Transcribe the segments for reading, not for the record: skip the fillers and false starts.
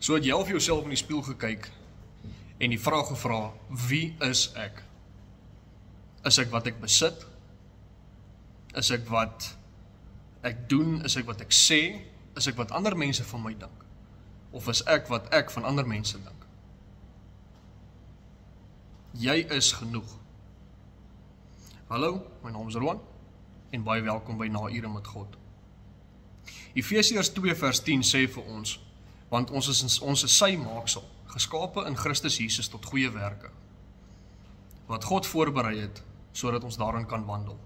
So het jy al vir jouself in die spieël gekyk en die vraag gevra, wie is ek? Is ek wat ek besit? Is ek wat ek doen? Is ek wat ek sê? Is ek wat ander mense van my dink? Of is ek wat ek van ander mense dink? Jy is genoeg. Hallo, my naam is Roan en baie welkom by Na Ure met God. Efesiërs 2 vers 10 sê vir ons, want ons is sy maaksel, geskape in Christus Jesus tot goeie werke, wat God voorberei het, sodat ons daarin kan wandel.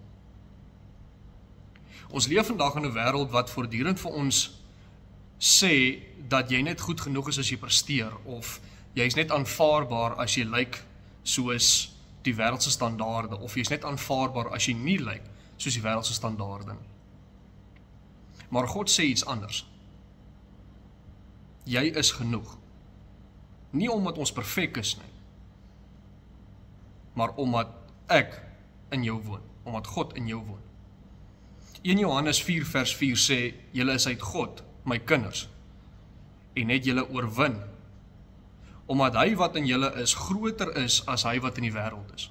Ons leef vandag in 'n wêreld wat voortdurend vir ons sê dat jy net goed genoeg is as jy presteer, of jy is net aanvaarbaar as jy lyk soos die wêreldse standaarde, of jy is net aanvaarbaar as jy nie lyk soos die wêreldse standaarde nie. Maar God sê iets anders. Jy is genoeg. Nie omdat ons perfek is nie, maar omdat ek in jou woon, omdat God in jou woon. 1 Johannes 4 vers 4 sê, julle is uit God, my kinders, en het julle oorwin, omdat hy wat in julle is, groter is as hy wat in die wêreld is.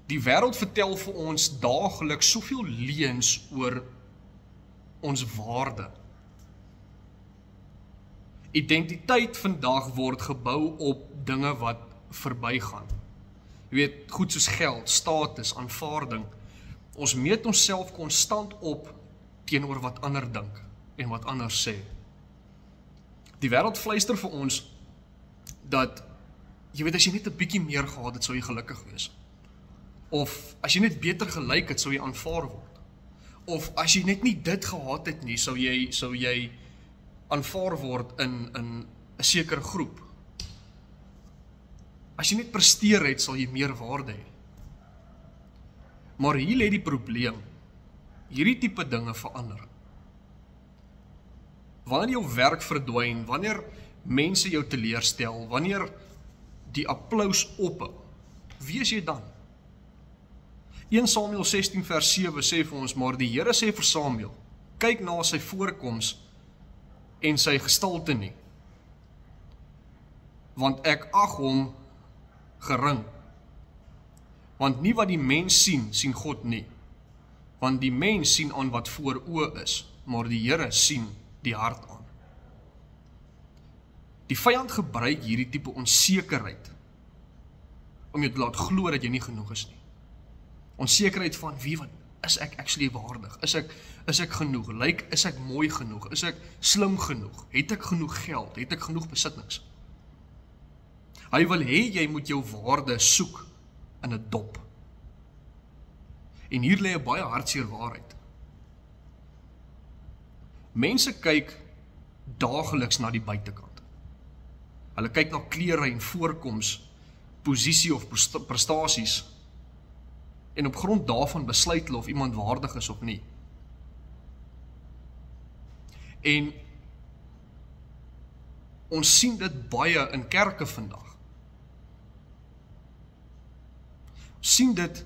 Die wêreld vertel vir ons daagliks soveel leuns oor ons waarde. Identiteit vandag word gebou op dinge wat verbygaan. Jy weet, goed soos geld, status, aanvaarding. Ons meet onsself konstant op teenoor wat ander dink en wat ander sê. Die wêreld fluister vir ons dat, jy weet, as jy net 'n bietjie meer gehad het, sou jy gelukkig wees. Of as jy net beter gelyk het, sou jy aanvaar word. Of as jy net nie dit gehad het nie, sou jy aanvaar word in 'n sekere groep. As jy net presteer het, sal jy meer waarde hê. Maar hier lê die probleem. Hierdie tipe dinge verander. Wanneer jou werk verdwyn, wanneer mense jou teleurstel, wanneer die applous ophou, wie is jy dan? 1 Samuel 16 vers 7 sê vir ons, maar die Here sê vir Samuel, kyk na sy voorkoms en sy gestalte nie, want ek ag hom gering. Want nie wat die mens sien, sien God nie. Want die mens sien aan wat voor oë is, maar die Here sien die hart aan. Die vyand gebruik hierdie tipe onsekerheid om jou te laat glo dat jy nie genoeg is nie. Onsekerheid van wie wat is ek actually waardig? Is ek genoeg? Is ek mooi genoeg? Is ek slim genoeg? Het ek genoeg geld? Het ek genoeg besittings? Hy wil hê jy moet jou waarde soek in 'n dop. En hier lê 'n baie hartseer waarheid. Mense kyk daagliks na die buitekant. Hulle kyk na klere en voorkoms, posisie of prestasies, en op grond daarvan besluit hulle of iemand waardig is of nie. En ons sien dit baie in kerke vandag. Ons sien dit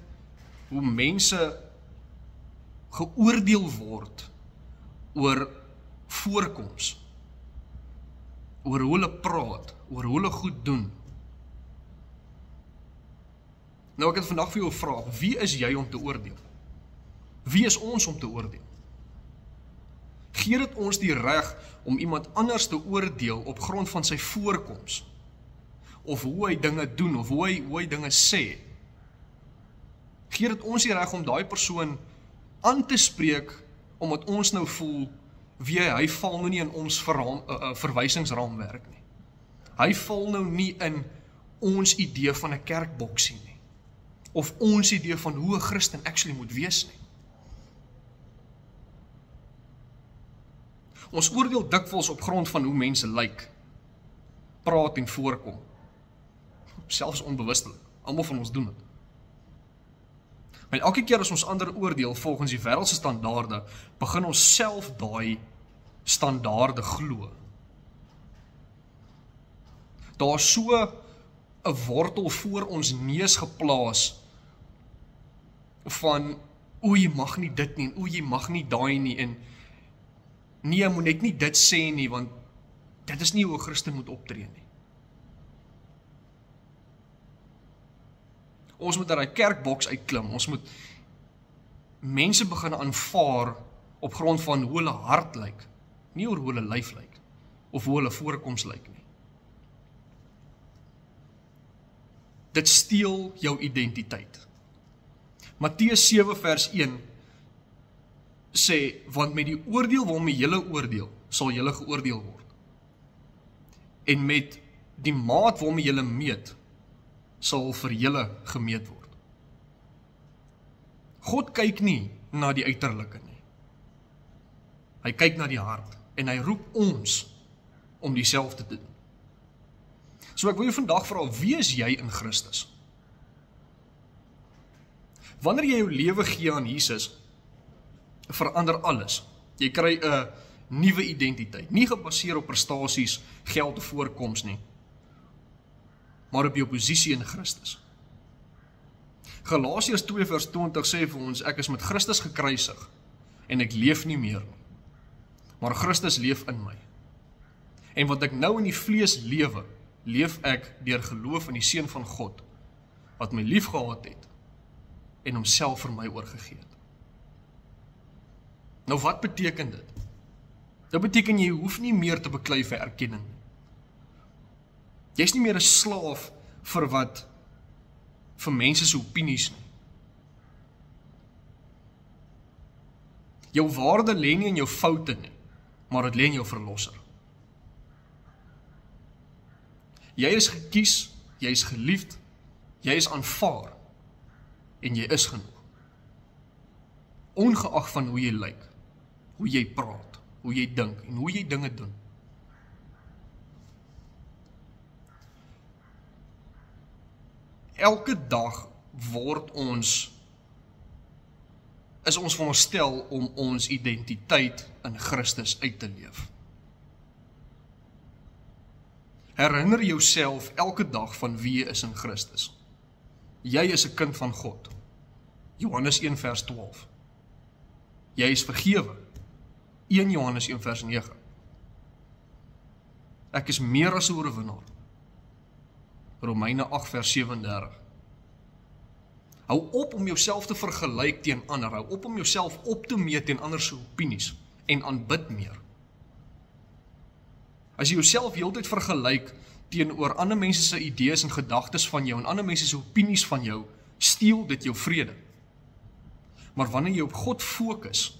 hoe mense geoordeel word oor voorkoms, oor hoe hulle praat, oor hoe hulle goed doen. Nou ek het vandag vir jou 'n vraag, wie is jy om te oordeel? Wie is ons om te oordeel? Gee dit ons die reg om iemand anders te oordeel op grond van sy voorkoms, of hoe hy dinge doen, of hoe hy dinge sê? Gee dit ons die reg om daai persoon aan te spreek, omdat ons nou voel, hy val nou nie in ons verwysingsraamwerk nie. Hy val nou nie in ons idee van 'n kerkboksie nie, of ons idee van hoe 'n Christen actually moet wees nie. Ons oordeel dikwels op grond van hoe mense lyk, praat en voorkom, selfs onbewustelik. Almal van ons doen dit. Maar elke keer as ons ander oordeel volgens die wêreldse standaarde, begin ons self daai standaarde glo. Daar is so 'n wortel voor ons neus geplaas van, jy mag nie dit nie, en jy mag nie daai nie, en nee, jy moet net nie dit sê nie, want Dit is nie hoe 'n Christen moet optree nie. Ons moet uit die kerkboks uitklim, ons moet mense begin aanvaar op grond van hoe hulle hart lyk, nie oor hoe hulle lyf lyk, of hoe hulle voorkoms lyk nie. Dit steel jou identiteit. Matteus 7 vers 1 sê, want met die oordeel waarmee julle oordeel, sal julle geoordeel word. En met die maat waarmee julle meet, sal vir julle gemeet word. God kyk nie na die uiterlike nie. Hy kyk na die hart en hy roep ons om dieselfde te doen. So ek wil jou vandag vra, wie is jy in Christus? Wanneer jy jou lewe gee aan Jesus, verander alles. Jy kry 'n nuwe identiteit, nie gebaseer op prestasies, geld of voorkoms nie, maar op jou posisie in Christus. Galasiërs 2 vers 20 sê vir ons, ek is met Christus gekruisig en ek leef nie meer nie, maar Christus leef in my. En wat ek nou in die vlees lewe, leef ek deur geloof in die Seun van God, wat my lief gehad het en homself vir my oorgegee het. Nou wat beteken dit? Dit beteken jy hoef nie meer te beklei vir erkenning nie. Jy is nie meer 'n slaaf vir mense se opinies nie. Jou waarde lê nie in jou foute nie, maar dit lê in jou verlosser. Jy is gekies, jy is geliefd, jy is aanvaar en jy is genoeg. Ongeag van hoe jy lyk, hoe jy praat, hoe jy dink en hoe jy dinge doen. Elke dag is ons veronderstel om ons identiteit in Christus uit te leef. Herinner jouself elke dag van wie jy is in Christus. Jy is 'n kind van God. Johannes 1 vers 12. Jy is vergewe. 1 Johannes 1 vers 9. Ek is meer as 'n oorwinnaar. Romeine 8 vers 37. Hou op om jouself te vergelyk teen ander. Hou op om jouself op te meet teen ander se opinies en aanbid meer. As jy jouself heeltyd vergelyk teenoor ander mense se idees en gedagtes van jou en ander mense se opinies van jou, steel dit jou vrede. Maar wanneer jy op God fokus,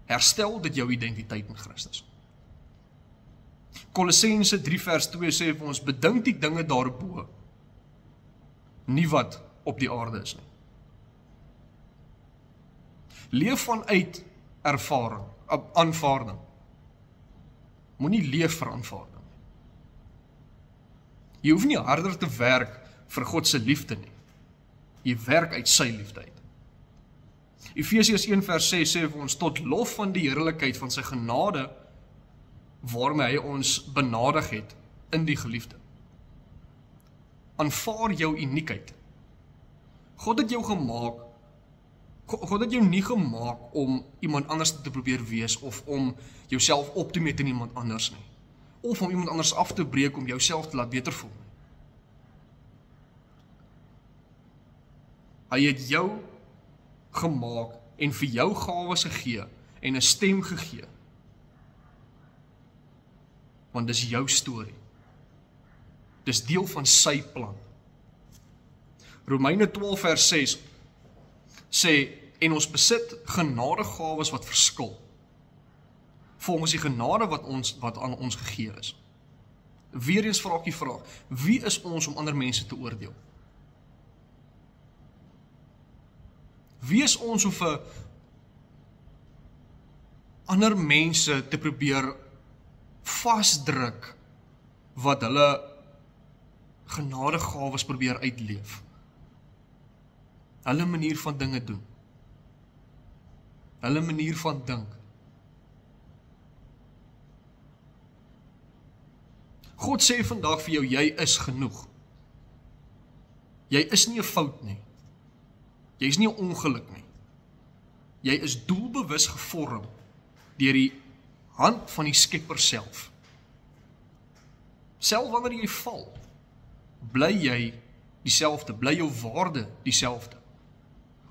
herstel dit jou identiteit in Christus. Kolossense 3 vers 2 sê vir ons, bedink die dinge daarbo, nie wat op die aarde is nie. Leef vanuit aanvaarding. Moenie leef vir aanvaarding. Jy hoef nie harder te werk vir God se liefde nie. Jy werk uit sy liefde uit. Efesiërs 1 vers 6 sê vir ons, tot lof van die heerlikheid van sy genade, waarmee hy ons benadig het in die geliefde. Aanvaar jou uniekheid. God het jou gemaak, God het jou nie gemaak om iemand anders te probeer wees, of om jouself op te meet in iemand anders nie, of om iemand anders af te breek om jouself te laat beter voel nie. Hy het jou gemaak en vir jou gawes gegee en 'n stem gegee. Want dis jou storie. Dis deel van sy plan. Romeine 12 vers 6 sê, en ons besit genadegawes wat verskil, volgens die genade wat aan ons gegee is. Weereens vra ek die vraag, wie is ons om ander mense te oordeel? Wie is ons om vir ander mense te probeer vasdruk wat hulle genadegawes probeer uitleef? Hulle manier van dinge doen. Hulle manier van dink. God sê vandag vir jou, jy is genoeg. Jy is nie 'n fout nie. Jy is nie 'n ongeluk nie. Jy is doelbewus gevorm deur die hand van die Skepper self. Selfs wanneer jy val, bly jy dieselfde, bly jou waarde dieselfde.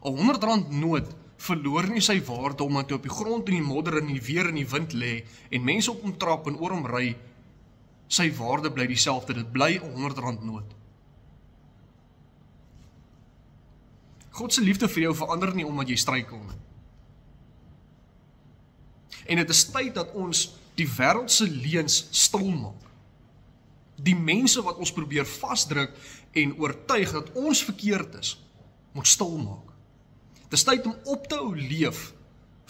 'n R100 noot verloor nie sy waarde omdat hy op die grond in die modder en die weer in die wind lê en mense op hom trap en oor hom ry, sy waarde bly dieselfde, dit bly 'n R100 noot. God se liefde vir jou verander nie omdat jy struikel nie. En dit is tyd dat ons die wêreldse leuns stil maak. Die mense wat ons probeer vasdruk en oortuig dat ons verkeerd is, moet stil maak. Dit is tyd om op te hou leef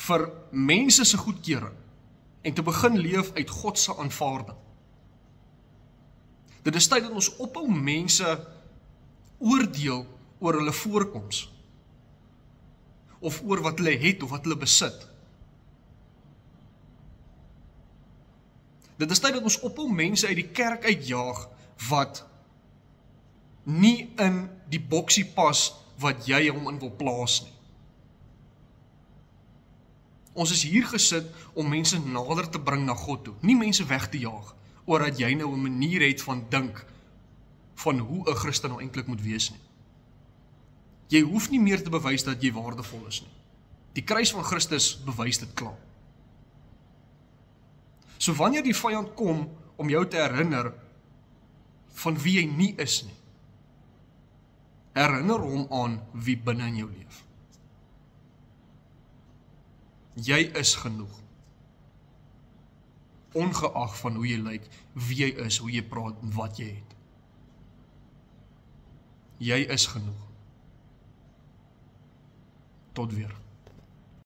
vir mense se goedkeuring en te begin leef uit God se aanvaarding. Dit is tyd dat ons ophou mense oordeel oor hulle voorkoms of oor wat hulle het of wat hulle besit. Dit is tyd dat ons ophou mense uit die kerk uitjaag wat nie in die boksie pas wat jy hom in wil plaas nie. Ons is hier gesit om mense nader te bring na God toe, nie mense weg te jaag, oor dat jy nou 'n manier het van dink van hoe 'n Christen nou eintlik moet wees nie. Jy hoef nie meer te bewys dat jy waardevol is nie. Die kruis van Christus bewys dit klaar. So wanneer die vyand kom om jou te herinner van wie jy nie is nie, herinner hom aan wie binne in jou leef. Jy is genoeg. Ongeag van hoe jy lyk, wie jy is, hoe jy praat en wat jy het. Jy is genoeg. Tot weer.